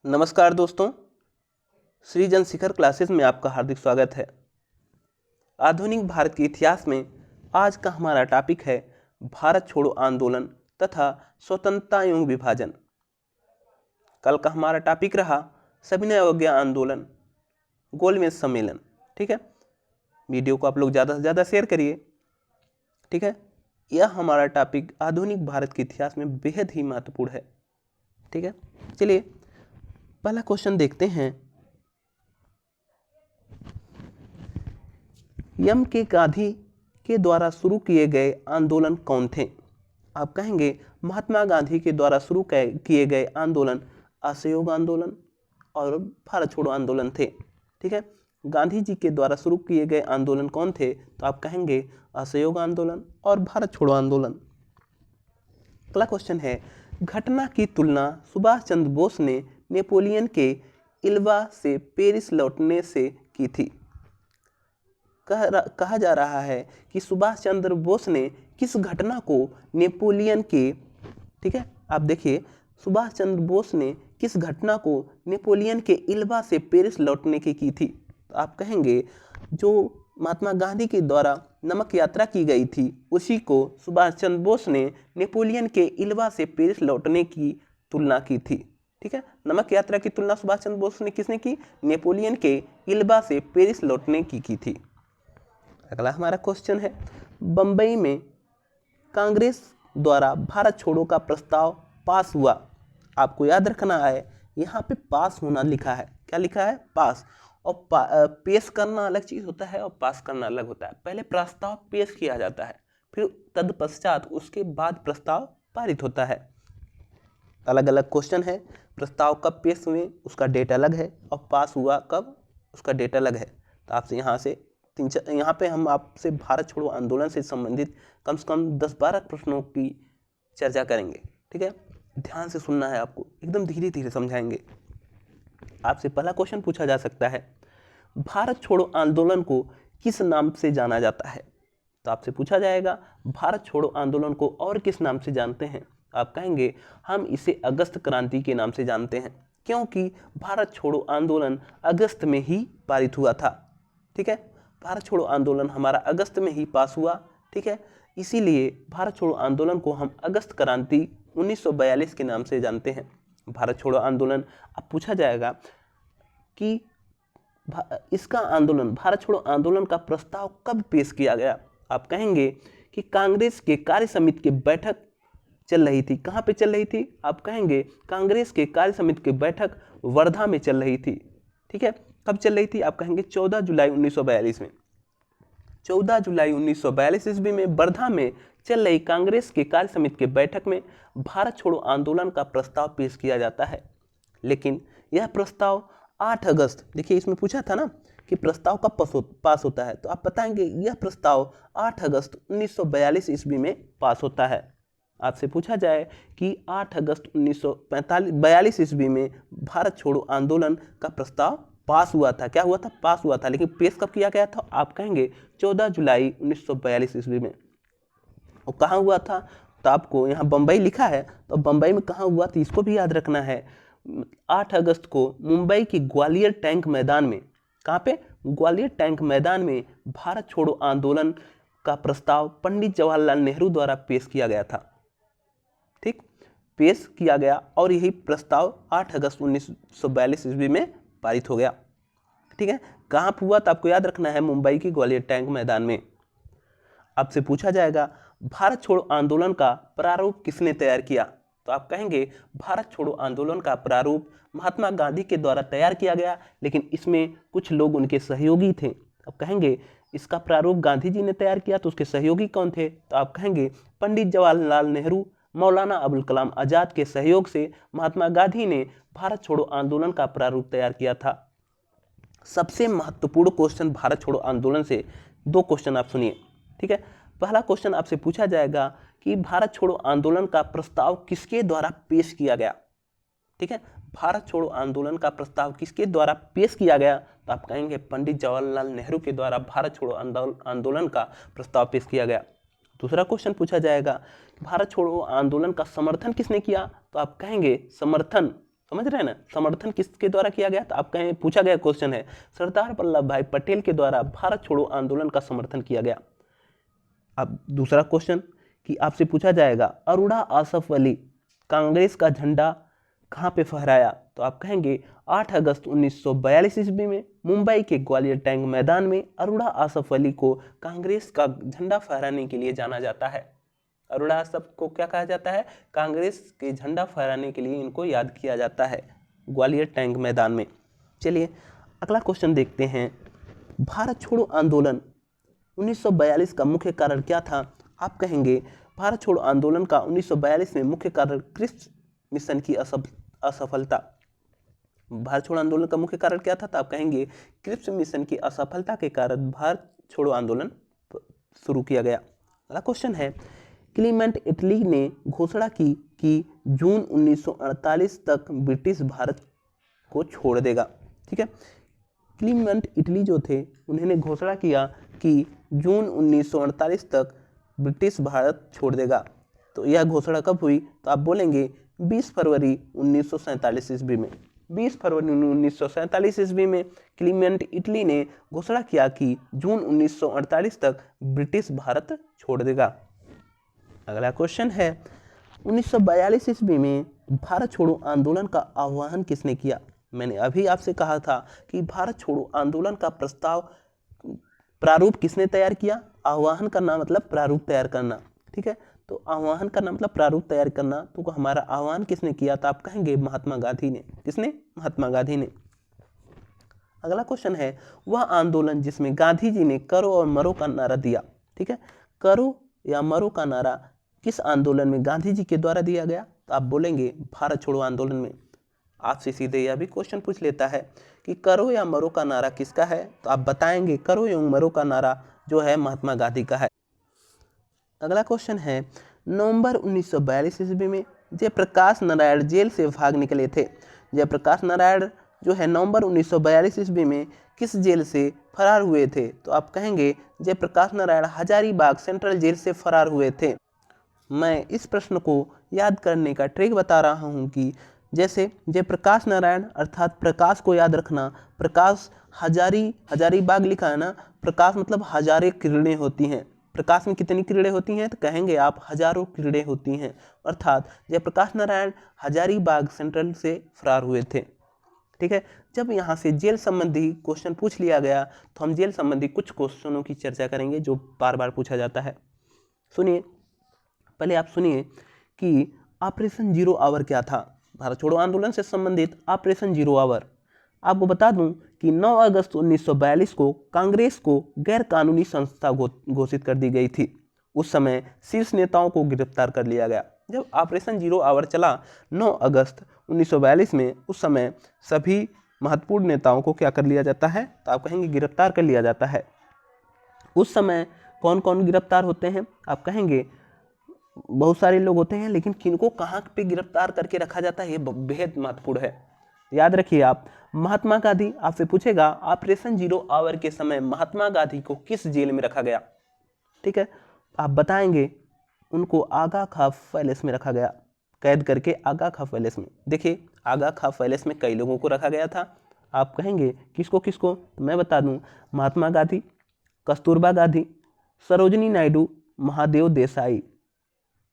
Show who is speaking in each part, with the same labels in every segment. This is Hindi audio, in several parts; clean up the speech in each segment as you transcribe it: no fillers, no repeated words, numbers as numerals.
Speaker 1: नमस्कार दोस्तों, सृजन शिखर क्लासेस में आपका हार्दिक स्वागत है। आधुनिक भारत के इतिहास में आज का हमारा टॉपिक है भारत छोड़ो आंदोलन तथा स्वतंत्रता एवं विभाजन। कल का हमारा टॉपिक रहा सविनय अवज्ञा आंदोलन, गोलमेज सम्मेलन। ठीक है, वीडियो को आप लोग ज़्यादा से ज़्यादा शेयर करिए। ठीक है, यह हमारा टॉपिक आधुनिक भारत के इतिहास में बेहद ही महत्वपूर्ण है। ठीक है, चलिए पहला क्वेश्चन देखते हैं। एम के गांधी के द्वारा शुरू किए गए आंदोलन कौन थे? आप कहेंगे महात्मा गांधी के द्वारा शुरू किए गए आंदोलन असहयोग आंदोलन और भारत छोड़ो आंदोलन थे। ठीक है, गांधी जी के द्वारा शुरू किए गए आंदोलन कौन थे? तो आप कहेंगे असहयोग आंदोलन और भारत छोड़ो आंदोलन। अगला क्वेश्चन है, घटना की तुलना सुभाष चंद्र बोस ने नेपोलियन के इल्वा से पेरिस लौटने से की थी। कहा जा रहा है कि सुभाष चंद्र बोस ने किस घटना को नेपोलियन के, ठीक है, आप देखिए सुभाष चंद्र बोस ने किस घटना को नेपोलियन के इल्वा से पेरिस लौटने की थी? तो आप कहेंगे जो महात्मा गांधी के द्वारा नमक यात्रा की गई थी उसी को सुभाष चंद्र बोस ने नेपोलियन के इल्वा से पेरिस लौटने की तुलना की थी। ठीक है, नमक यात्रा की तुलना सुभाष चंद्र बोस ने किसने की? नेपोलियन के इल्वा से पेरिस लौटने की थी। अगला हमारा क्वेश्चन है, बंबई में कांग्रेस द्वारा भारत छोड़ो का प्रस्ताव पास हुआ। आपको याद रखना है यहाँ पे पास होना लिखा है। क्या लिखा है? पास। और पेश करना अलग चीज होता है और पास करना अलग होता है। पहले प्रस्ताव पेश किया जाता है, फिर तत्पश्चात उसके बाद प्रस्ताव पारित होता है। अलग अलग क्वेश्चन है। प्रस्ताव कब पेश हुए उसका डेट अलग है और पास हुआ कब उसका डेट अलग है। तो आपसे यहाँ पे हम आपसे भारत छोड़ो आंदोलन से संबंधित कम से कम 10-12 प्रश्नों की चर्चा करेंगे। ठीक है, ध्यान से सुनना है आपको, एकदम धीरे धीरे समझाएंगे। आपसे पहला क्वेश्चन पूछा जा सकता है, भारत छोड़ो आंदोलन को किस नाम से जाना जाता है? तो आपसे पूछा जाएगा भारत छोड़ो आंदोलन को और किस नाम से जानते हैं? आप कहेंगे हम इसे अगस्त क्रांति के नाम से जानते हैं, क्योंकि भारत छोड़ो आंदोलन अगस्त में ही पारित हुआ था। ठीक है, भारत छोड़ो आंदोलन हमारा अगस्त में ही पास हुआ। ठीक है, इसीलिए भारत छोड़ो आंदोलन को हम अगस्त क्रांति 1942 के नाम से जानते हैं। भारत छोड़ो आंदोलन, अब पूछा जाएगा कि इसका आंदोलन, भारत छोड़ो आंदोलन का प्रस्ताव कब पेश किया गया? आप कहेंगे कि कांग्रेस के कार्य समिति की बैठक चल रही थी। कहाँ पे चल रही थी? आप कहेंगे कांग्रेस के कार्य समिति की बैठक वर्धा में चल रही थी। ठीक है, कब चल रही थी? आप कहेंगे 14 जुलाई 1942 में। 14 जुलाई 1942 ईस्वी में वर्धा में चल रही कांग्रेस के कार्य समिति की बैठक में भारत छोड़ो आंदोलन का प्रस्ताव पेश किया जाता है। लेकिन यह प्रस्ताव 8 अगस्त, देखिए इसमें पूछा था ना कि प्रस्ताव कब पास होता है, तो आप बताएंगे यह प्रस्ताव 8 अगस्त 1942 ईस्वी में पास होता है। आपसे पूछा जाए कि 8 अगस्त 1942 ईस्वी में भारत छोड़ो आंदोलन का प्रस्ताव पास हुआ था। क्या हुआ था? पास हुआ था। लेकिन पेश कब किया गया था? आप कहेंगे 14 जुलाई 1942 ईस्वी में। और कहाँ हुआ था? तो आपको यहाँ बम्बई लिखा है, तो बम्बई में कहाँ हुआ था इसको भी याद रखना है। 8 अगस्त को मुंबई के ग्वालियर टैंक मैदान में, कहाँ पे? ग्वालियर टैंक मैदान में भारत छोड़ो आंदोलन का प्रस्ताव पंडित जवाहरलाल नेहरू द्वारा पेश किया गया था। ठीक, पेश किया गया और यही प्रस्ताव 8 अगस्त 1942 ईस्वी में पारित हो गया। ठीक है, कहाँ हुआ था आपको याद रखना है, मुंबई की ग्वालियर टैंक मैदान में। आपसे पूछा जाएगा भारत छोड़ो आंदोलन का प्रारूप किसने तैयार किया? तो आप कहेंगे भारत छोड़ो आंदोलन का प्रारूप महात्मा गांधी के द्वारा तैयार किया गया, लेकिन इसमें कुछ लोग उनके सहयोगी थे। आप कहेंगे इसका प्रारूप गांधी जी ने तैयार किया, तो उसके सहयोगी कौन थे? तो आप कहेंगे पंडित जवाहरलाल नेहरू, मौलाना अबुल कलाम आजाद के सहयोग से महात्मा गांधी ने भारत छोड़ो आंदोलन का प्रारूप तैयार किया था। सबसे महत्वपूर्ण क्वेश्चन भारत छोड़ो आंदोलन से 2 क्वेश्चन आप सुनिए। ठीक है, पहला क्वेश्चन आपसे पूछा जाएगा कि भारत छोड़ो आंदोलन का प्रस्ताव किसके द्वारा पेश किया गया? ठीक है, भारत छोड़ो आंदोलन का प्रस्ताव किसके द्वारा पेश किया गया? तो आप कहेंगे पंडित जवाहरलाल नेहरू के द्वारा भारत छोड़ो आंदोलन का प्रस्ताव पेश किया गया। दूसरा क्वेश्चन पूछा जाएगा भारत छोड़ो आंदोलन का समर्थन किसने किया? तो आप कहेंगे समर्थन समझ रहे हैं ना, समर्थन किसके द्वारा किया गया? तो आप कहें, पूछा गया क्वेश्चन है, सरदार वल्लभ भाई पटेल के द्वारा भारत छोड़ो आंदोलन का समर्थन किया गया। अब दूसरा क्वेश्चन कि आपसे पूछा जाएगा, अरोड़ा आसफ अली कांग्रेस का झंडा कहाँ पे फहराया? तो आप कहेंगे 8 अगस्त 1942 ईस्वी में मुंबई के ग्वालियर टैंक मैदान में अरोड़ा आसफ अली को कांग्रेस का झंडा फहराने के लिए जाना जाता है। अरोड़ा आसफ को क्या कहा जाता है? कांग्रेस के झंडा फहराने के लिए इनको याद किया जाता है ग्वालियर टैंक मैदान में। चलिए अगला क्वेश्चन देखते हैं, भारत छोड़ो आंदोलन 1942 का मुख्य कारण क्या था? आप कहेंगे भारत छोड़ो आंदोलन का 1942 में मुख्य कारण क्रिप्स मिशन की असफलता। भारत छोड़ो आंदोलन का मुख्य कारण क्या था? तो आप कहेंगे क्रिप्स मिशन की असफलता के कारण भारत छोड़ो आंदोलन शुरू किया गया। अगला क्वेश्चन है, क्लीमेंट इटली ने घोषणा की कि जून 1948 तक ब्रिटिश भारत को छोड़ देगा। ठीक है, क्लीमेंट इटली जो थे उन्होंने घोषणा किया कि जून 1948 तक ब्रिटिश भारत छोड़ देगा। तो यह घोषणा कब हुई? तो आप बोलेंगे 20 फरवरी 1947 ईस्वी में। 20 फरवरी 1947 ईस्वी में क्लीमेंट इटली ने घोषणा किया कि जून 1948 तक ब्रिटिश भारत छोड़ देगा। अगला क्वेश्चन है, 1942 ईस्वी में भारत छोड़ो आंदोलन का आह्वान किसने किया? मैंने अभी आपसे कहा था कि भारत छोड़ो आंदोलन का प्रारूप किसने तैयार किया? आह्वान करना मतलब प्रारूप तैयार करना। ठीक है, तो आह्वान करना मतलब प्रारूप तैयार करना। तो हमारा आह्वान किसने किया? तो आप कहेंगे महात्मा गांधी ने। किसने? महात्मा गांधी ने। अगला क्वेश्चन है, वह आंदोलन जिसमें गांधी जी ने करो और मरो का नारा दिया। ठीक है, करो या मरो का नारा किस आंदोलन में गांधी जी के द्वारा दिया गया? तो आप बोलेंगे भारत छोड़ो आंदोलन में। आपसे सीधे यह भी क्वेश्चन पूछ लेता है कि करो या मरो का नारा किसका है? तो आप बताएंगे करो या मरो का नारा जो है महात्मा गांधी का है। अगला क्वेश्चन है, नवंबर 1942 ईस्वी में जयप्रकाश नारायण जेल से भाग निकले थे। जयप्रकाश नारायण जो है नवंबर 1942 ईस्वी में किस जेल से फरार हुए थे? तो आप कहेंगे जयप्रकाश नारायण हजारीबाग सेंट्रल जेल से फरार हुए थे। मैं इस प्रश्न को याद करने का ट्रिक बता रहा हूँ कि जैसे जयप्रकाश नारायण अर्थात प्रकाश को याद रखना, प्रकाश हजारीबाग लिखा है ना, प्रकाश मतलब हजारों किरणें होती हैं। प्रकाश में कितनी किरणें होती हैं? तो कहेंगे आप हजारों किरणें होती हैं, अर्थात जयप्रकाश नारायण हजारीबाग सेंट्रल से फरार हुए थे। ठीक है, जब यहाँ से जेल संबंधी क्वेश्चन पूछ लिया गया तो हम जेल संबंधी कुछ क्वेश्चनों की चर्चा करेंगे जो बार बार पूछा जाता है। सुनिए, पहले आप सुनिए कि ऑपरेशन जीरो आवर क्या था। भारत छोड़ो आंदोलन से संबंधित ऑपरेशन जीरो आवर। आपको बता दूं कि 9 अगस्त 1942 को कांग्रेस को गैर कानूनी संस्था घोषित कर दी गई थी। उस समय शीर्ष नेताओं को गिरफ्तार कर लिया गया। जब ऑपरेशन जीरो आवर चला 9 अगस्त 1942 में, उस समय सभी महत्वपूर्ण नेताओं को क्या कर लिया जाता है? तो आप कहेंगे गिरफ्तार कर लिया जाता है। उस समय कौन कौन गिरफ्तार होते हैं? आप कहेंगे बहुत सारे लोग होते हैं, लेकिन किनको कहाँ पे गिरफ्तार करके रखा जाता है ये बेहद महत्वपूर्ण है। याद रखिए आप, महात्मा गांधी, आपसे पूछेगा ऑपरेशन जीरो आवर के समय महात्मा गांधी को किस जेल में रखा गया? ठीक है, आप बताएंगे उनको आगा खां पैलेस में रखा गया, कैद करके आगा खां पैलेस में। देखिए, आगा खां पैलेस में कई लोगों को रखा गया था। आप कहेंगे किसको किसको? तो मैं बता दूं, महात्मा गांधी, कस्तूरबा गांधी, सरोजिनी नायडू, महादेव देसाई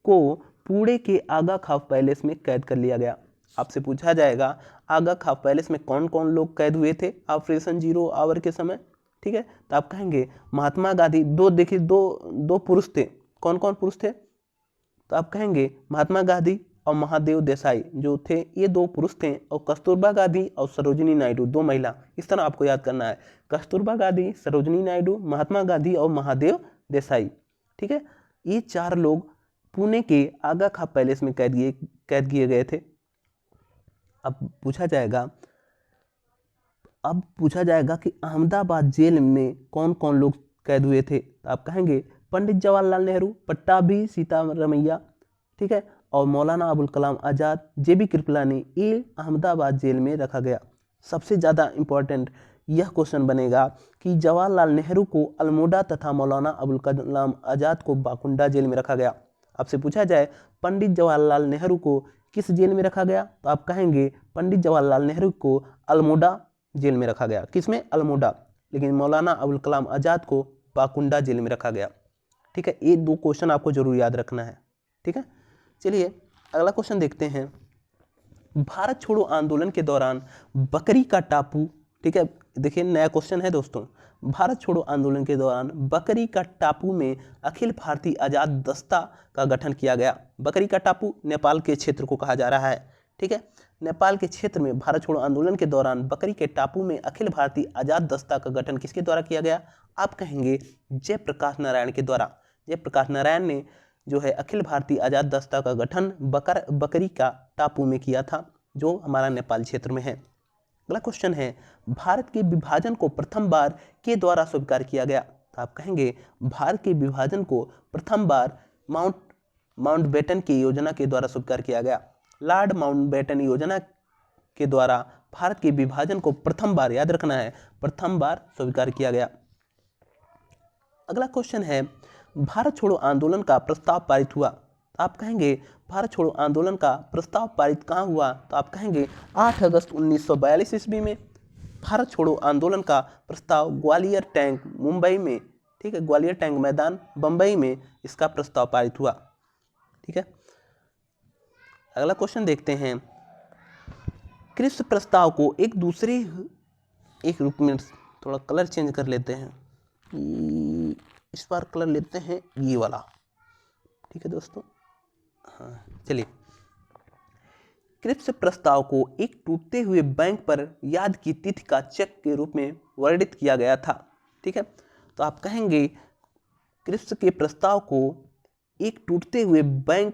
Speaker 1: को पुणे के आगा खां पैलेस में कैद कर लिया गया। आपसे पूछा जाएगा आगा खां पैलेस में कौन कौन लोग कैद हुए थे ऑपरेशन जीरो आवर के समय? ठीक है, तो आप कहेंगे महात्मा गांधी, देखिए दो पुरुष थे। कौन कौन पुरुष थे? तो आप कहेंगे महात्मा गांधी और महादेव देसाई जो थे, ये 2 पुरुष थे, और कस्तूरबा गांधी और सरोजिनी नायडू 2 महिला। इस तरह आपको याद करना है, कस्तूरबा गांधी, सरोजिनी नायडू, महात्मा गांधी और महादेव देसाई। ठीक है, ये 4 लोग पुणे के आगा खां पैलेस में कैद किए गए थे। अब पूछा जाएगा कि अहमदाबाद जेल में कौन कौन लोग कैद हुए थे? तो आप कहेंगे पंडित जवाहरलाल नेहरू, पट्टाभी सीतारमैया, ठीक है, और मौलाना अबुल कलाम आज़ाद, जेबी कृपलानी, ये अहमदाबाद जेल में रखा गया। सबसे ज़्यादा इम्पोर्टेंट यह क्वेश्चन बनेगा कि जवाहरलाल नेहरू को अल्मोड़ा तथा मौलाना अबुल कलाम आज़ाद को बाकुंडा जेल में रखा गया। आपसे पूछा जाए पंडित जवाहरलाल नेहरू को किस जेल में रखा गया? तो आप कहेंगे पंडित जवाहरलाल नेहरू को अल्मोड़ा जेल में रखा गया। किसमें? अल्मोड़ा। लेकिन मौलाना अबुल कलाम आज़ाद को पाकुंडा जेल में रखा गया। ठीक है, ये 2 क्वेश्चन आपको जरूर याद रखना है। ठीक है, चलिए अगला क्वेश्चन देखते हैं। भारत छोड़ो आंदोलन के दौरान बकरी का टापू, ठीक है, देखिए नया क्वेश्चन है दोस्तों। भारत छोड़ो आंदोलन के दौरान बकरी का टापू में अखिल भारतीय आज़ाद दस्ता का गठन किया गया। बकरी का टापू नेपाल के क्षेत्र को कहा जा रहा है। ठीक है, नेपाल के क्षेत्र में भारत छोड़ो आंदोलन के दौरान बकरी के टापू में अखिल भारतीय आज़ाद दस्ता का गठन किसके द्वारा किया गया? आप कहेंगे जयप्रकाश नारायण के द्वारा। जयप्रकाश नारायण ने जो है अखिल भारतीय आज़ाद दस्ता का गठन बकरी का टापू में किया था, जो हमारा नेपाल क्षेत्र में है। अगला क्वेश्चन है, भारत के विभाजन को प्रथम बार के द्वारा स्वीकार किया गया? तो आप कहेंगे भारत के विभाजन को प्रथम बार माउंटबेटन की योजना के द्वारा स्वीकार किया गया। लॉर्ड माउंटबेटन योजना के द्वारा भारत के विभाजन को प्रथम बार, याद रखना है, प्रथम बार स्वीकार किया गया। अगला क्वेश्चन है, भारत छोड़ो आंदोलन का प्रस्ताव पारित हुआ? तो आप कहेंगे भारत छोड़ो आंदोलन का प्रस्ताव पारित कहाँ हुआ? तो आप कहेंगे 8 अगस्त 1942 ईस्वी में भारत छोड़ो आंदोलन का प्रस्ताव ग्वालियर टैंक मुंबई में, ठीक है, ग्वालियर टैंक मैदान बंबई में इसका प्रस्ताव पारित हुआ। ठीक है, अगला क्वेश्चन देखते हैं। क्रिप्स प्रस्ताव को एक रूप में थोड़ा कलर चेंज कर लेते हैं, इस बार कलर लेते हैं ये वाला। ठीक है दोस्तों, हाँ चलिए। क्रिप्स प्रस्ताव को एक टूटते हुए बैंक पर याद की तिथि का चेक के रूप में वर्णित किया गया था। ठीक है, तो आप कहेंगे क्रिप्स के प्रस्ताव को एक टूटते हुए बैंक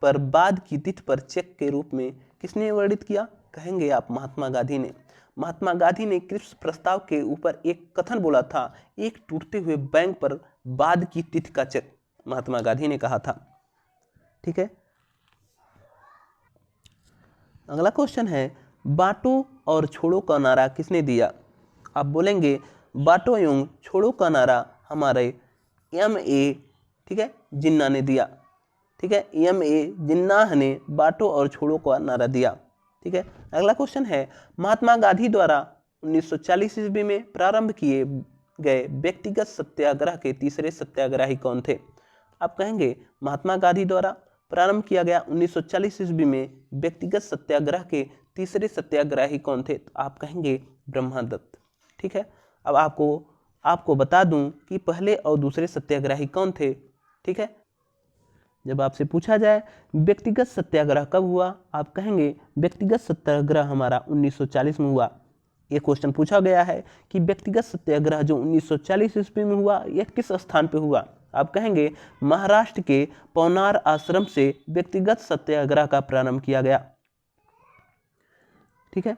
Speaker 1: पर बाद की तिथि पर चेक के रूप में किसने वर्णित किया? कहेंगे आप महात्मा गांधी ने। महात्मा गांधी ने क्रिप्स प्रस्ताव के ऊपर एक कथन बोला था, एक टूटते हुए बैंक पर बाद की तिथि का चेक, महात्मा गांधी ने कहा था। ठीक है, अगला क्वेश्चन है, बांटो और छोड़ो का नारा किसने दिया? आप बोलेंगे बांटो एवं छोड़ो का नारा हमारे M.A. ठीक है जिन्ना ने दिया। ठीक है, M.A. जिन्ना ने बांटो और छोड़ो का नारा दिया। ठीक है, अगला क्वेश्चन है, महात्मा गांधी द्वारा 1940 ईस्वी में प्रारंभ किए गए व्यक्तिगत सत्याग्रह के तीसरे सत्याग्रही कौन थे? आप कहेंगे महात्मा गांधी द्वारा प्रारंभ किया गया 1940 ईस्वी में व्यक्तिगत सत्याग्रह के तीसरे सत्याग्रही कौन थे? तो आप कहेंगे ब्रह्मदत्त। ठीक है, अब आपको बता दूं कि पहले और दूसरे सत्याग्रही कौन थे। ठीक है, जब आपसे पूछा जाए व्यक्तिगत सत्याग्रह कब हुआ, आप कहेंगे व्यक्तिगत सत्याग्रह हमारा 1940 में हुआ। ये क्वेश्चन पूछा गया है कि व्यक्तिगत सत्याग्रह जो 1940 ईस्वी में हुआ यह किस स्थान पे हुआ? आप कहेंगे महाराष्ट्र के पवनार आश्रम से व्यक्तिगत सत्याग्रह का प्रारंभ किया गया। ठीक है,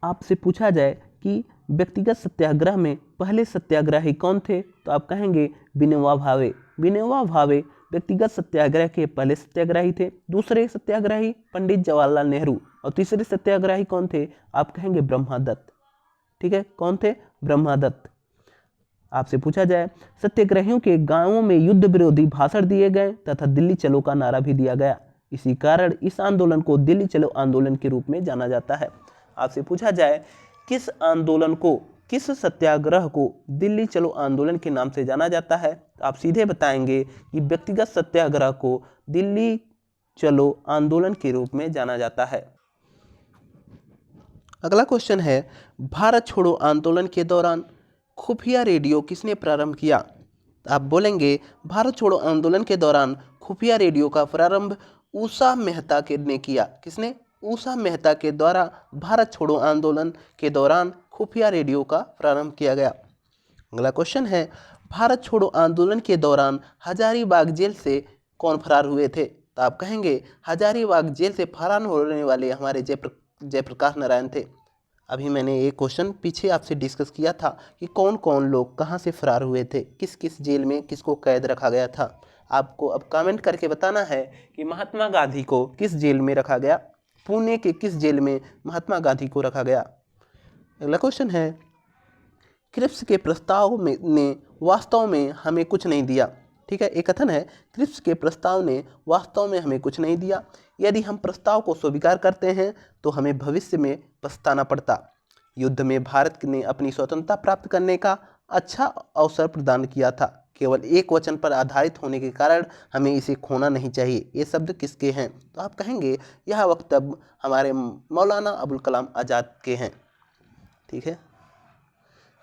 Speaker 1: आपसे पूछा जाए कि व्यक्तिगत सत्याग्रह में पहले सत्याग्रही कौन थे, तो आप कहेंगे विनोबा भावे। विनोबा भावे व्यक्तिगत सत्याग्रह के पहले सत्याग्रही थे। दूसरे सत्याग्रही पंडित जवाहरलाल नेहरू और तीसरे सत्याग्रही कौन थे? आप कहेंगे ब्रह्मदत्त। ठीक है, कौन थे? ब्रह्मदत्त। आपसे पूछा जाए सत्याग्रहियों के गांवों में युद्ध विरोधी भाषण दिए गए तथा दिल्ली चलो का नारा भी दिया गया। इसी कारण इस आंदोलन को दिल्ली चलो आंदोलन के रूप में जाना जाता है। आपसे पूछा जाए किस आंदोलन को, किस सत्याग्रह को दिल्ली चलो आंदोलन के नाम से जाना जाता है, तो आप सीधे बताएंगे कि व्यक्तिगत सत्याग्रह को दिल्ली चलो आंदोलन के रूप में जाना जाता है। अगला क्वेश्चन है, भारत छोड़ो आंदोलन के दौरान खुफिया रेडियो किसने प्रारंभ किया? आप बोलेंगे भारत छोड़ो आंदोलन के दौरान खुफिया रेडियो का प्रारंभ उषा मेहता ने किया। किसने? उषा मेहता के द्वारा भारत छोड़ो आंदोलन के दौरान खुफिया रेडियो का प्रारंभ किया गया। अगला क्वेश्चन है, भारत छोड़ो आंदोलन के दौरान हजारीबाग जेल से कौन फरार हुए थे? तो आप कहेंगे हजारीबाग जेल से फरार होने वाले हमारे जयप्रकाश नारायण थे। अभी मैंने ये क्वेश्चन पीछे आपसे डिस्कस किया था कि कौन कौन लोग कहाँ से फरार हुए थे, किस किस जेल में किसको कैद रखा गया था। आपको अब कमेंट करके बताना है कि महात्मा गांधी को किस जेल में रखा गया, पुणे के किस जेल में महात्मा गांधी को रखा गया। अगला क्वेश्चन है, क्रिप्स के प्रस्ताव ने वास्तव में हमें कुछ नहीं दिया। ठीक है, एक कथन है, क्रिप्स के प्रस्ताव ने वास्तव में हमें कुछ नहीं दिया। यदि हम प्रस्ताव को स्वीकार करते हैं तो हमें भविष्य में पछताना पड़ता। युद्ध में भारत ने अपनी स्वतंत्रता प्राप्त करने का अच्छा अवसर प्रदान किया था। केवल एक वचन पर आधारित होने के कारण हमें इसे खोना नहीं चाहिए। ये शब्द किसके हैं? तो आप कहेंगे यह वक्तव्य हमारे मौलाना अबुल कलाम आज़ाद के हैं। ठीक है,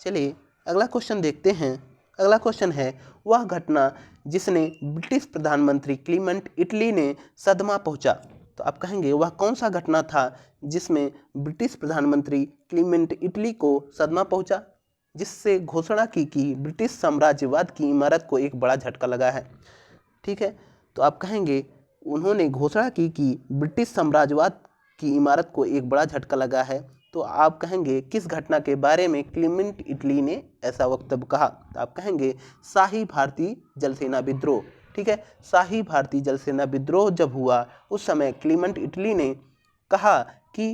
Speaker 1: चलिए अगला क्वेश्चन देखते हैं। अगला क्वेश्चन है, वह घटना जिसने ब्रिटिश प्रधानमंत्री क्लीमेंट इटली ने सदमा पहुंचा। तो आप कहेंगे वह कौन सा घटना था जिसमें ब्रिटिश प्रधानमंत्री क्लीमेंट इटली को सदमा पहुंचा, जिससे घोषणा की कि ब्रिटिश साम्राज्यवाद की इमारत को एक बड़ा झटका लगा है। ठीक है, तो आप कहेंगे उन्होंने घोषणा की कि ब्रिटिश साम्राज्यवाद की इमारत को एक बड़ा झटका लगा है। तो आप कहेंगे किस घटना के बारे में क्लीमेंट इटली ने ऐसा वक्तव्य कहा? तो आप कहेंगे शाही भारतीय जलसेना विद्रोह। ठीक है, शाही भारतीय जलसेना विद्रोह जब हुआ उस समय क्लीमेंट इटली ने कहा कि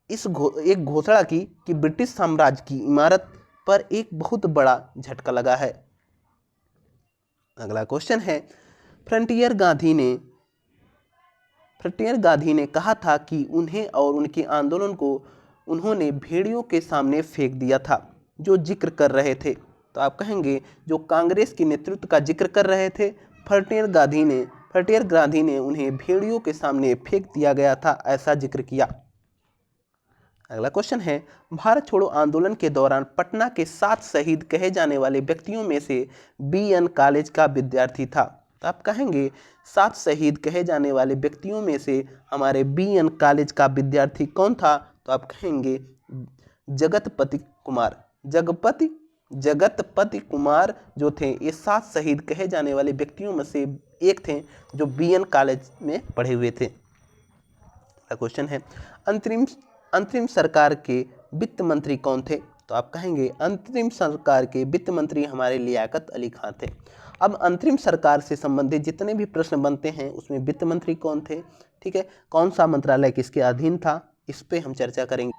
Speaker 1: एक घोषणा की कि ब्रिटिश साम्राज्य की इमारत पर एक बहुत बड़ा झटका लगा है। अगला क्वेश्चन है, फ्रंटियर गांधी ने कहा था कि उन्हें और उनके आंदोलन को उन्होंने भेड़ियों के सामने फेंक दिया था, जो जिक्र कर रहे थे। तो आप कहेंगे जो कांग्रेस के नेतृत्व का जिक्र कर रहे थे, फ्रंटियर गांधी ने उन्हें भेड़ियों के सामने फेंक दिया गया था, ऐसा जिक्र किया। अगला क्वेश्चन है, भारत छोड़ो आंदोलन के दौरान पटना के 7 शहीद कहे जाने वाले व्यक्तियों में से BN कॉलेज का विद्यार्थी था। तो आप कहेंगे 7 शहीद कहे जाने वाले व्यक्तियों में से हमारे BN कॉलेज का विद्यार्थी कौन था? तो आप कहेंगे जगतपति कुमार जो थे, ये 7 शहीद कहे जाने वाले व्यक्तियों में से एक थे जो BN कॉलेज में पढ़े हुए थे। क्वेश्चन है, अंतरिम सरकार के वित्त मंत्री कौन थे? तो आप कहेंगे अंतरिम सरकार के वित्त मंत्री हमारे लियाकत अली खां थे। अब अंतरिम सरकार से संबंधित जितने भी प्रश्न बनते हैं उसमें वित्त मंत्री कौन थे, ठीक है, कौन सा मंत्रालय किसके अधीन था, इस पे हम चर्चा करेंगे।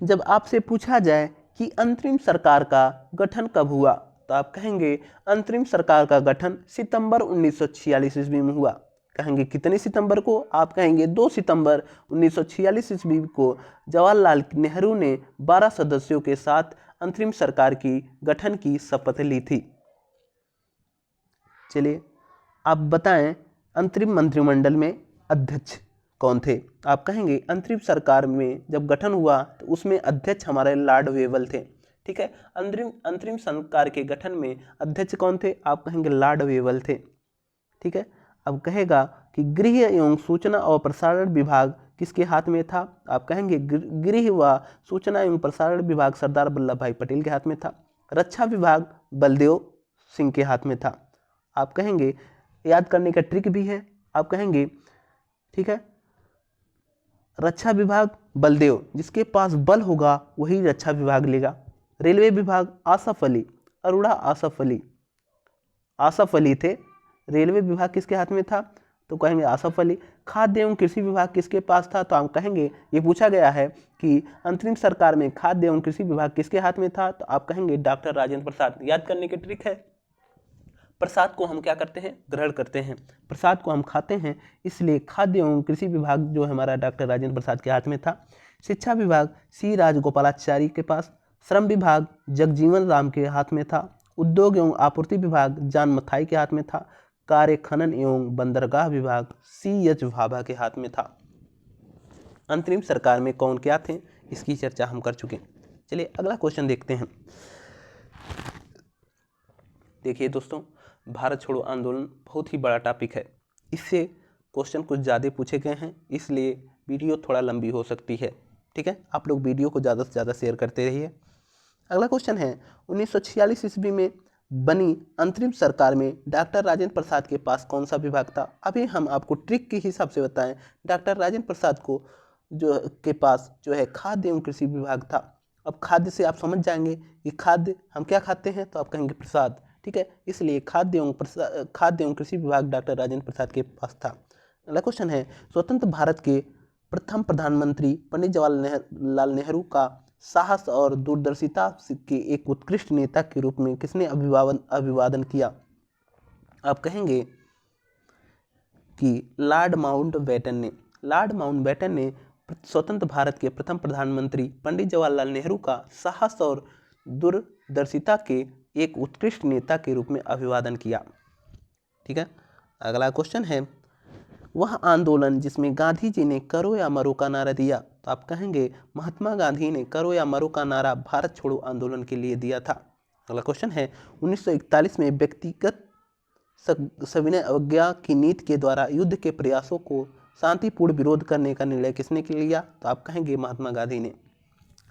Speaker 1: जब आपसे पूछा जाए कि अंतरिम सरकार का गठन कब हुआ, तो आप कहेंगे अंतरिम सरकार का गठन सितंबर 1946 ईस्वी में हुआ। कहेंगे कितने सितंबर को? आप कहेंगे 2 सितंबर 1946 ईस्वी को जवाहरलाल नेहरू ने 12 सदस्यों के साथ अंतरिम सरकार की गठन की शपथ ली थी। चलिए आप बताएं अंतरिम मंत्रिमंडल में अध्यक्ष कौन थे? आप कहेंगे अंतरिम सरकार में जब गठन हुआ तो उसमें अध्यक्ष हमारे लॉर्ड वेवल थे। ठीक है, अंतरिम सरकार के गठन में अध्यक्ष कौन थे? आप कहेंगे लॉर्ड वेवल थे। ठीक है, अब कहेगा कि गृह एवं सूचना और प्रसारण विभाग किसके हाथ में था? आप कहेंगे गृह व सूचना एवं प्रसारण विभाग सरदार वल्लभ भाई पटेल के हाथ में था। रक्षा विभाग बलदेव सिंह के हाथ में था। आप कहेंगे याद करने का ट्रिक भी है, आप कहेंगे ठीक है, रक्षा विभाग बलदेव, जिसके पास बल होगा वही रक्षा विभाग लेगा। रेलवे विभाग आसफ अली, अरोड़ा आसफ अली थे। रेलवे विभाग किसके हाथ में था? तो कहेंगे आसफ अली। खाद्य एवं कृषि विभाग किसके पास था? तो हम कहेंगे ये पूछा गया है कि अंतरिम सरकार में खाद्य एवं कृषि विभाग किसके हाथ में था? तो आप कहेंगे डॉक्टर राजेंद्र प्रसाद। याद करने की ट्रिक है, प्रसाद को हम क्या करते हैं? ग्रहण करते हैं, प्रसाद को हम खाते हैं, इसलिए खाद्य एवं कृषि विभाग जो हमारा डॉक्टर राजेंद्र प्रसाद के हाथ में था। शिक्षा विभाग सी राजगोपालाचारी के पास। श्रम विभाग जगजीवन राम के हाथ में था। उद्योग एवं आपूर्ति विभाग जान मथाई के हाथ में था। कार्य खनन एवं बंदरगाह विभाग CH भाभा के हाथ में था। अंतरिम सरकार में कौन क्या थे इसकी चर्चा हम कर चुके हैं। चलिए अगला क्वेश्चन देखते हैं। देखिए दोस्तों, भारत छोड़ो आंदोलन बहुत ही बड़ा टॉपिक है, इससे क्वेश्चन कुछ ज़्यादा पूछे गए हैं, इसलिए वीडियो थोड़ा लंबी हो सकती है। ठीक है, आप लोग वीडियो को ज़्यादा से ज़्यादा शेयर करते रहिए। अगला क्वेश्चन है 1946 ईस्वी में बनी अंतरिम सरकार में डॉक्टर राजेंद्र प्रसाद के पास कौन सा विभाग था? अभी हम आपको ट्रिक के हिसाब से बताएं, डॉक्टर राजेंद्र प्रसाद को के पास जो है खाद्य एवं कृषि विभाग था। अब खाद्य से आप समझ जाएंगे कि खाद्य हम क्या खाते हैं, तो आप कहेंगे प्रसाद। ठीक है, इसलिए खाद्य एवं कृषि विभाग डॉक्टर राजेंद्र प्रसाद के पास था। अगला क्वेश्चन है स्वतंत्र भारत के प्रथम प्रधानमंत्री पंडित जवाहरलाल नेहरू का साहस और दूरदर्शिता के एक उत्कृष्ट नेता के रूप में किसने अभिवादन किया? आप कहेंगे कि लॉर्ड माउंटबेटन ने स्वतंत्र भारत के प्रथम प्रधानमंत्री पंडित जवाहरलाल नेहरू का साहस और दूरदर्शिता के एक उत्कृष्ट नेता के रूप में अभिवादन किया। ठीक है, अगला क्वेश्चन है, वह आंदोलन जिसमें गांधी जी ने करो या मरो का नारा दिया, तो आप कहेंगे महात्मा गांधी ने करो या मरो का नारा भारत छोड़ो आंदोलन के लिए दिया था। अगला क्वेश्चन है, 1941 में व्यक्तिगत सविनय अवज्ञा की नीति के द्वारा युद्ध के प्रयासों को शांतिपूर्ण विरोध करने का निर्णय किसने लिया, तो आप कहेंगे महात्मा गांधी ने।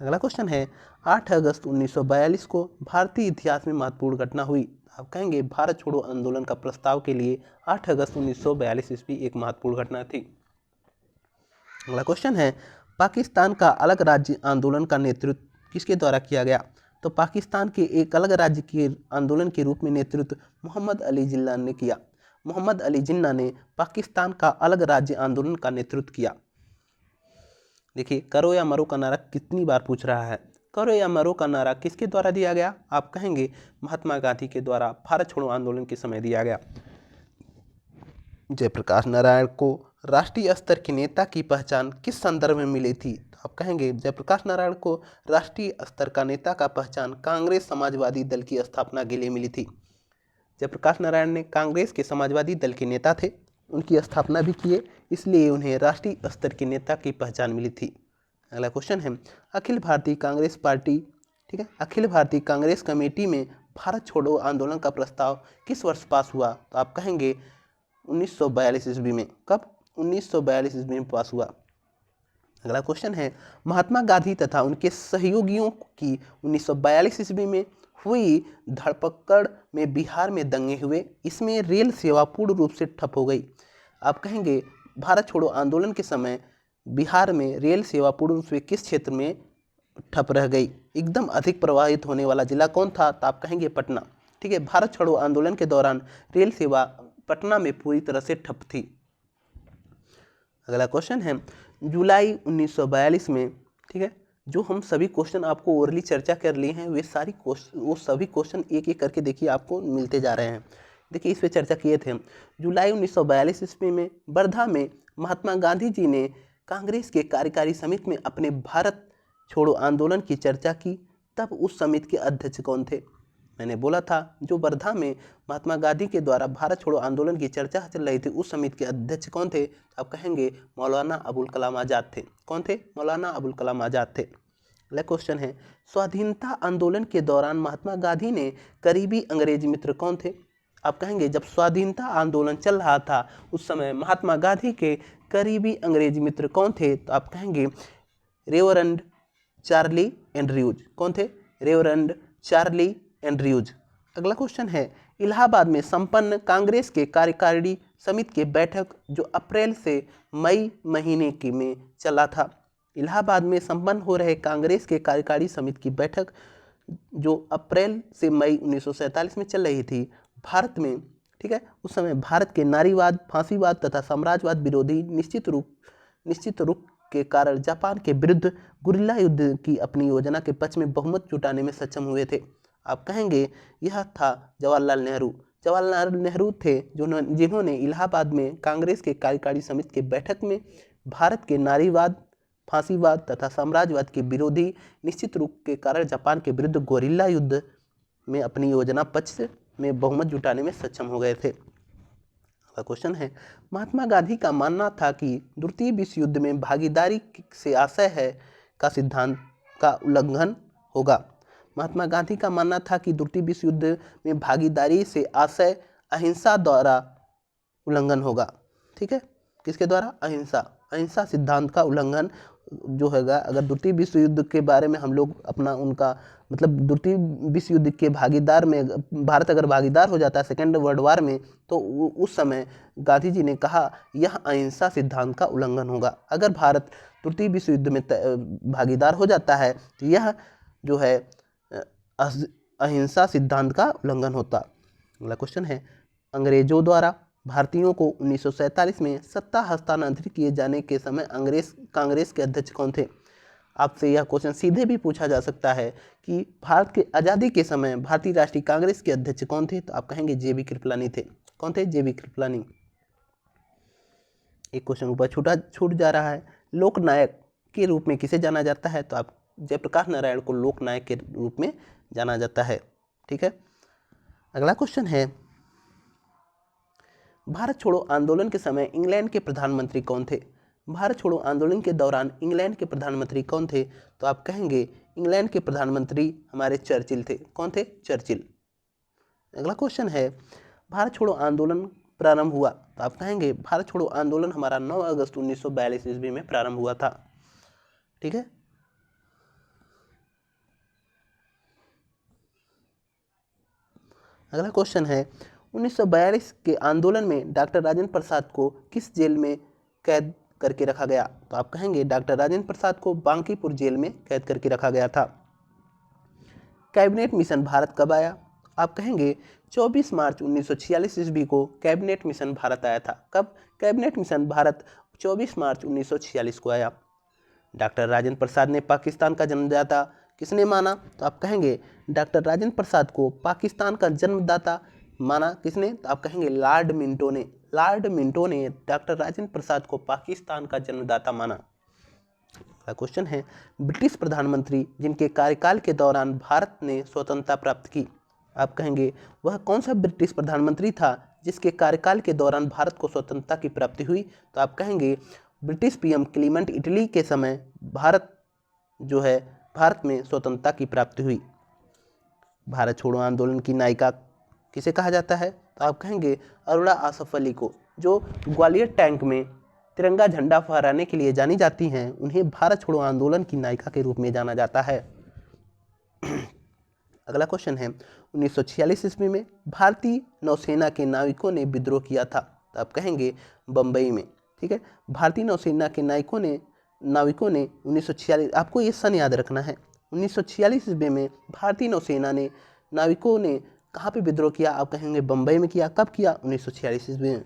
Speaker 1: अगला क्वेश्चन है, 8 अगस्त 1942 को भारतीय इतिहास में महत्वपूर्ण घटना हुई, आप कहेंगे भारत छोड़ो आंदोलन का प्रस्ताव के लिए 8 अगस्त 1942 ईस्वी एक महत्वपूर्ण घटना थी। अगला क्वेश्चन है, पाकिस्तान का अलग राज्य आंदोलन का नेतृत्व किसके द्वारा किया गया, तो पाकिस्तान के एक अलग राज्य के आंदोलन के रूप में नेतृत्व मोहम्मद अली जिन्ना ने किया। मोहम्मद अली जिन्ना ने पाकिस्तान का अलग राज्य आंदोलन का नेतृत्व किया। देखिए, करो या मरो का नारा कितनी बार पूछ रहा है। करो या मरो का नारा किसके द्वारा दिया गया, आप कहेंगे महात्मा गांधी के द्वारा भारत छोड़ो आंदोलन के समय दिया गया। जयप्रकाश नारायण को राष्ट्रीय स्तर के नेता की पहचान किस संदर्भ में मिली थी, तो आप कहेंगे जयप्रकाश नारायण को राष्ट्रीय स्तर का नेता का पहचान कांग्रेस समाजवादी दल की स्थापना के लिए मिली थी। जयप्रकाश नारायण ने कांग्रेस के समाजवादी दल के नेता थे, उनकी स्थापना भी किए, इसलिए उन्हें राष्ट्रीय स्तर के नेता की पहचान मिली थी। अगला क्वेश्चन है, अखिल भारतीय कांग्रेस पार्टी, ठीक है, अखिल भारतीय कांग्रेस कमेटी में भारत छोड़ो आंदोलन का प्रस्ताव किस वर्ष पास हुआ, तो आप कहेंगे 1942 ईस्वी में। कब? 1942 ईस्वी में पास हुआ। अगला क्वेश्चन है, महात्मा गांधी तथा उनके सहयोगियों की 1942 ईस्वी में हुई धरपकड़ में बिहार में दंगे हुए, इसमें रेल सेवा पूर्ण रूप से ठप हो गई। आप कहेंगे भारत छोड़ो आंदोलन के समय बिहार में रेल सेवा पूर्ण रूप से किस क्षेत्र में ठप रह गई, एकदम अधिक प्रभावित होने वाला जिला कौन था, तो आप कहेंगे पटना। ठीक है, भारत छोड़ो आंदोलन के दौरान रेल सेवा पटना में पूरी तरह से ठप थी। अगला क्वेश्चन है, जुलाई 1942 में, ठीक है, जो हम सभी क्वेश्चन आपको ओरली चर्चा कर लिए हैं वो सभी क्वेश्चन एक एक करके देखिए आपको मिलते जा रहे हैं। देखिए, इस पे चर्चा किए थे हम। जुलाई 1942 ईस्वी में वर्धा में महात्मा गांधी जी ने कांग्रेस के कार्यकारी समिति में अपने भारत छोड़ो आंदोलन की चर्चा की, तब उस समिति के अध्यक्ष कौन थे? मैंने बोला था जो वर्धा में महात्मा गांधी के द्वारा भारत छोड़ो आंदोलन की चर्चा चल रही थी, उस समिति के अध्यक्ष कौन थे? आप कहेंगे मौलाना अबुल कलाम आज़ाद थे। कौन थे? मौलाना अबुल कलाम आज़ाद थे। अगला क्वेश्चन है, स्वाधीनता आंदोलन के दौरान महात्मा गांधी ने करीबी अंग्रेजी मित्र कौन थे? आप कहेंगे जब स्वाधीनता आंदोलन चल रहा था उस समय महात्मा गांधी के करीबी अंग्रेजी मित्र कौन थे? तो आप कहेंगे रेवरेंड चार्ली एंड्रयूज। कौन थे? Reverend Charlie Andrews. अगला क्वेश्चन है, इलाहाबाद में संपन्न कांग्रेस के कार्यकारिणी समिति की बैठक जो अप्रैल से मई महीने की में चला था, इलाहाबाद में संपन्न हो रहे कांग्रेस के कार्यकारिणी समिति की बैठक जो अप्रैल से मई 1947 में चल रही थी भारत में, ठीक है, उस समय भारत के नारीवाद, फांसीवाद तथा साम्राज्यवाद विरोधी निश्चित रूप के कारण जापान के विरुद्ध गुरिल्ला युद्ध की अपनी योजना के पक्ष में बहुमत जुटाने में सक्षम हुए थे। आप कहेंगे यह था जवाहरलाल नेहरू। जवाहरलाल नेहरू थे जिन्होंने इलाहाबाद में कांग्रेस के कार्यकारिणी समिति की बैठक में भारत के नारीवाद, फांसीवाद तथा साम्राज्यवाद के विरोधी निश्चित रूप के कारण जापान के विरुद्ध गुरिल्ला युद्ध में अपनी योजना पक्ष में बहुमत जुटाने में सक्षम हो गए थे। अगला क्वेश्चन है, महात्मा गांधी का मानना था कि द्वितीय विश्व युद्ध में भागीदारी से आशय है का सिद्धांत का उल्लंघन होगा। महात्मा गांधी का मानना था कि द्वितीय विश्व युद्ध में भागीदारी से आशय अहिंसा द्वारा उल्लंघन होगा। ठीक है, किसके द्वारा? अहिंसा सिद्धांत का उल्लंघन जो हैगा। अगर द्वितीय विश्व युद्ध के बारे में हम लोग अपना उनका मतलब द्वितीय विश्व युद्ध के भागीदार में भारत अगर भागीदार हो जाता है सेकेंड वर्ल्ड वार में, तो उस समय गांधी जी ने कहा यह अहिंसा सिद्धांत का उल्लंघन होगा। अगर भारत द्वितीय विश्व युद्ध में भागीदार हो जाता है तो यह जो है अहिंसा सिद्धांत का उल्लंघन होता। अगला क्वेश्चन है, अंग्रेजों द्वारा भारतीयों को 1947 में सत्ता हस्तांतरित किए जाने के समय कांग्रेस के अध्यक्ष कौन थे? आपसे यह क्वेश्चन सीधे भी पूछा जा सकता है कि भारत के आज़ादी के समय भारतीय राष्ट्रीय कांग्रेस के अध्यक्ष कौन थे? तो आप कहेंगे JB कृपलानी थे। कौन थे? जेबी कृपलानी। एक क्वेश्चन ऊपर छूट जा रहा है, लोकनायक के रूप में किसे जाना जाता है? तो आप जयप्रकाश नारायण को लोकनायक के रूप में जाना जाता है। ठीक है, अगला क्वेश्चन है, भारत छोड़ो आंदोलन के समय इंग्लैंड के प्रधानमंत्री कौन थे? भारत छोड़ो आंदोलन के दौरान इंग्लैंड के प्रधानमंत्री कौन थे? तो आप कहेंगे इंग्लैंड के प्रधानमंत्री हमारे चर्चिल थे। कौन थे? चर्चिल। अगला क्वेश्चन है, भारत छोड़ो आंदोलन प्रारंभ हुआ? तो आप कहेंगे भारत छोड़ो आंदोलन हमारा 9 अगस्त 1942 ईस्वी में प्रारंभ हुआ था। ठीक है, अगला क्वेश्चन है, 1942 के आंदोलन में डॉक्टर राजेंद्र प्रसाद को किस जेल में कैद करके रखा गया? तो आप कहेंगे डॉक्टर राजेंद्र प्रसाद को बांकीपुर जेल में कैद करके रखा गया था। कैबिनेट मिशन भारत कब आया? आप कहेंगे 24 मार्च 1946 ईस्वी को कैबिनेट मिशन भारत आया था। कब? कैबिनेट मिशन भारत 24 मार्च 1946 को आया। डॉक्टर राजेंद्र प्रसाद ने पाकिस्तान का जन्मदाता किसने माना? तो आप कहेंगे डॉक्टर राजेंद्र प्रसाद को पाकिस्तान का जन्मदाता माना किसने? तो आप कहेंगे लॉर्ड मिंटो ने। लॉर्ड मिंटो ने डॉक्टर राजेंद्र प्रसाद को पाकिस्तान का जन्मदाता माना। अगला क्वेश्चन है, ब्रिटिश प्रधानमंत्री जिनके कार्यकाल के दौरान भारत ने स्वतंत्रता प्राप्त की? आप कहेंगे वह कौन सा ब्रिटिश प्रधानमंत्री था जिसके कार्यकाल के दौरान भारत को स्वतंत्रता की प्राप्ति हुई? तो आप कहेंगे ब्रिटिश पीएम क्लीमेंट इटली के समय भारत में स्वतंत्रता की प्राप्ति हुई। भारत छोड़ो आंदोलन की नायिका किसे कहा जाता है? तो आप कहेंगे अरुणा आसफ अली को, जो ग्वालियर टैंक में तिरंगा झंडा फहराने के लिए जानी जाती हैं। उन्हें भारत छोड़ो आंदोलन की नायिका के रूप में जाना जाता है। अगला क्वेश्चन है, 1946 ईस्वी में भारतीय नौसेना के नाविकों ने विद्रोह किया था। तो आप कहेंगे बम्बई में। ठीक है, भारतीय नौसेना के नाविकों ने 1946, आपको ये सन याद रखना है, 1946 ईस्वी में भारतीय नौसेना ने नाविकों ने कहाँ पे विद्रोह किया? आप कहेंगे बम्बई में किया। कब किया? 1946 ईस्वी में।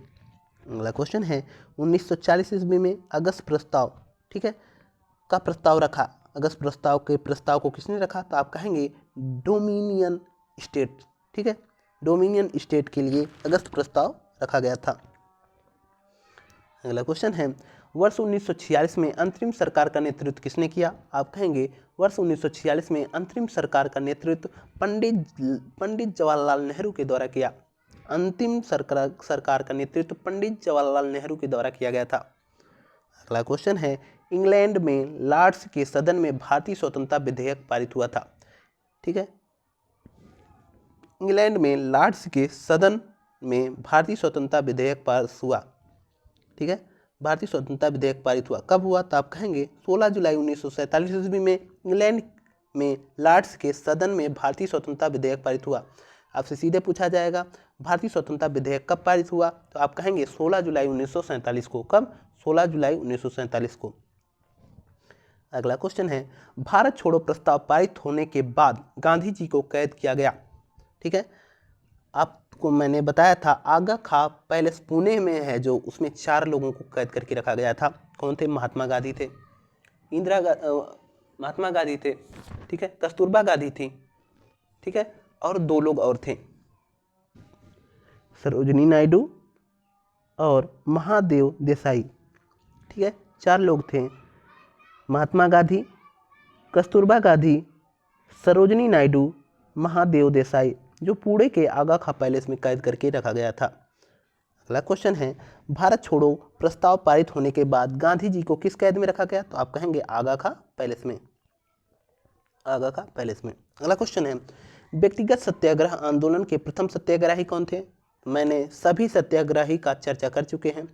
Speaker 1: अगला क्वेश्चन है, 1940 ईस्वी में अगस्त प्रस्ताव, ठीक है, का प्रस्ताव रखा। अगस्त प्रस्ताव के प्रस्ताव को किसने रखा? तो आप कहेंगे डोमिनियन स्टेट। ठीक है, डोमिनियन स्टेट के लिए अगस्त प्रस्ताव रखा गया था। अगला क्वेश्चन है, वर्ष 1946 में अंतरिम सरकार का नेतृत्व किसने किया? आप कहेंगे वर्ष 1946 में अंतरिम सरकार का नेतृत्व पंडित जवाहरलाल नेहरू के द्वारा किया। अंतिम सरकार का नेतृत्व पंडित जवाहरलाल नेहरू के द्वारा किया गया था। अगला क्वेश्चन है, इंग्लैंड में लॉर्ड्स के सदन में भारतीय स्वतंत्रता विधेयक पारित हुआ था। ठीक है, इंग्लैंड में लॉर्ड्स के सदन में भारतीय स्वतंत्रता विधेयक पास हुआ। ठीक है, भारतीय स्वतंत्रता विधेयक पारित हुआ। कब हुआ? तो आप कहेंगे 16 जुलाई 1947 ईस्वी में इंग्लैंड में लॉर्ड्स के सदन में भारतीय स्वतंत्रता विधेयक पारित हुआ। आपसे सीधे पूछा जाएगा भारतीय स्वतंत्रता विधेयक कब पारित हुआ? तो आप कहेंगे 16 जुलाई 1947 को। कब? 16 जुलाई 1947 को। अगला क्वेश्चन है, भारत छोड़ो प्रस्ताव पारित होने के बाद गांधी जी को कैद किया गया। ठीक है, आपको मैंने बताया था आगा खां पैलेस पुणे में है, जो उसमें 4 लोगों को कैद करके रखा गया था। कौन थे? महात्मा गांधी थे, महात्मा गांधी थे, ठीक है, कस्तूरबा गांधी थी, ठीक है, और 2 लोग और थे, सरोजिनी नायडू और महादेव देसाई। ठीक है, 4 लोग थे, महात्मा गांधी, कस्तूरबा गांधी, सरोजिनी नायडू, महादेव देसाई, जो पुणे के आगा खां पैलेस में कैद करके रखा गया था। अगला क्वेश्चन है, भारत छोड़ो प्रस्ताव पारित होने के बाद गांधी जी को किस कैद में रखा गया? तो आप कहेंगे आगा खां पैलेस में। आगा खां पैलेस में। अगला क्वेश्चन है, व्यक्तिगत सत्याग्रह आंदोलन के प्रथम सत्याग्रही कौन थे? मैंने सभी सत्याग्रही का चर्चा कर चुके हैं।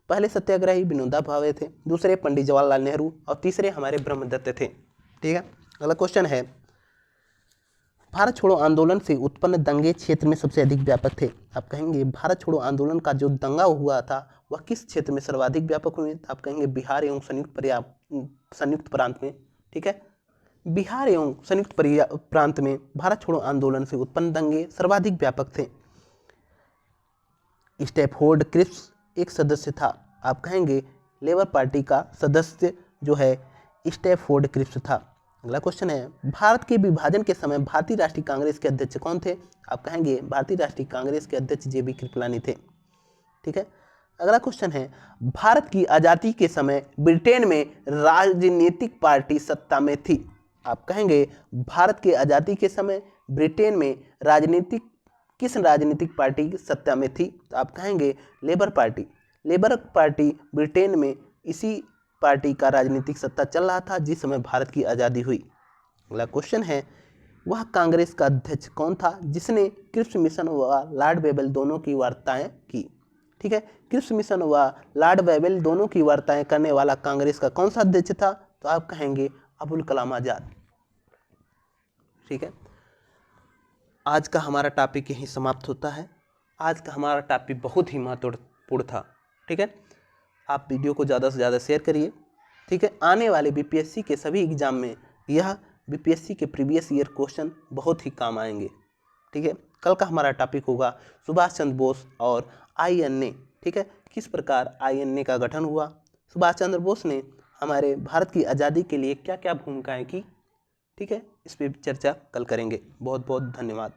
Speaker 1: पहले सत्याग्रही विनोबा भावे थे, दूसरे पंडित जवाहरलाल नेहरू और तीसरे हमारे ब्रह्मदत्त थे। ठीक है, अगला क्वेश्चन है, भारत छोड़ो आंदोलन से उत्पन्न दंगे क्षेत्र में सबसे अधिक व्यापक थे। आप कहेंगे भारत छोड़ो आंदोलन का जो दंगा हुआ था वह किस क्षेत्र में सर्वाधिक व्यापक हुए? तो आप कहेंगे बिहार एवं संयुक्त प्रांत में। ठीक है, बिहार एवं संयुक्त प्रांत में भारत छोड़ो आंदोलन से उत्पन्न दंगे सर्वाधिक व्यापक थे। स्टैफोर्ड क्रिप्स एक सदस्य था। आप कहेंगे लेबर पार्टी का सदस्य जो है स्टैफोर्ड क्रिप्स था। अगला क्वेश्चन है, भारत के विभाजन के समय भारतीय राष्ट्रीय कांग्रेस के अध्यक्ष कौन थे? आप कहेंगे भारतीय राष्ट्रीय कांग्रेस के अध्यक्ष जेबी कृपलानी थे। ठीक है। अगला क्वेश्चन है, भारत की आज़ादी के समय ब्रिटेन में राजनीतिक पार्टी सत्ता में थी। आप कहेंगे भारत की आज़ादी के समय ब्रिटेन में किस राजनीतिक पार्टी सत्ता में थी? तो आप कहेंगे labour party. Labour party Britain में इसी पार्टी का राजनीतिक सत्ता चल रहा था जिस समय भारत की आज़ादी हुई। अगला क्वेश्चन है, वह कांग्रेस का अध्यक्ष कौन था जिसने क्रिप्स मिशन व लॉर्ड वेबल दोनों की वार्ताएं की? ठीक है, क्रिप्स मिशन व लॉर्ड वेबल दोनों की वार्ताएं करने वाला कांग्रेस का कौन सा अध्यक्ष था? तो आप कहेंगे अबुल कलाम आज़ाद। ठीक है, आज का हमारा टॉपिक यहीं समाप्त होता है। आज का हमारा टॉपिक बहुत ही महत्वपूर्ण था। ठीक है, आप वीडियो को ज़्यादा से ज़्यादा शेयर करिए। ठीक है, आने वाले बीपीएससी के सभी एग्जाम में यह बीपीएससी के प्रीवियस ईयर क्वेश्चन बहुत ही काम आएंगे। ठीक है, कल का हमारा टॉपिक होगा सुभाष चंद्र बोस और आईएनए। ठीक है, किस प्रकार आईएनए का गठन हुआ, सुभाष चंद्र बोस ने हमारे भारत की आज़ादी के लिए क्या क्या भूमिकाएं की। ठीक है, इस पर चर्चा कल करेंगे। बहुत बहुत धन्यवाद।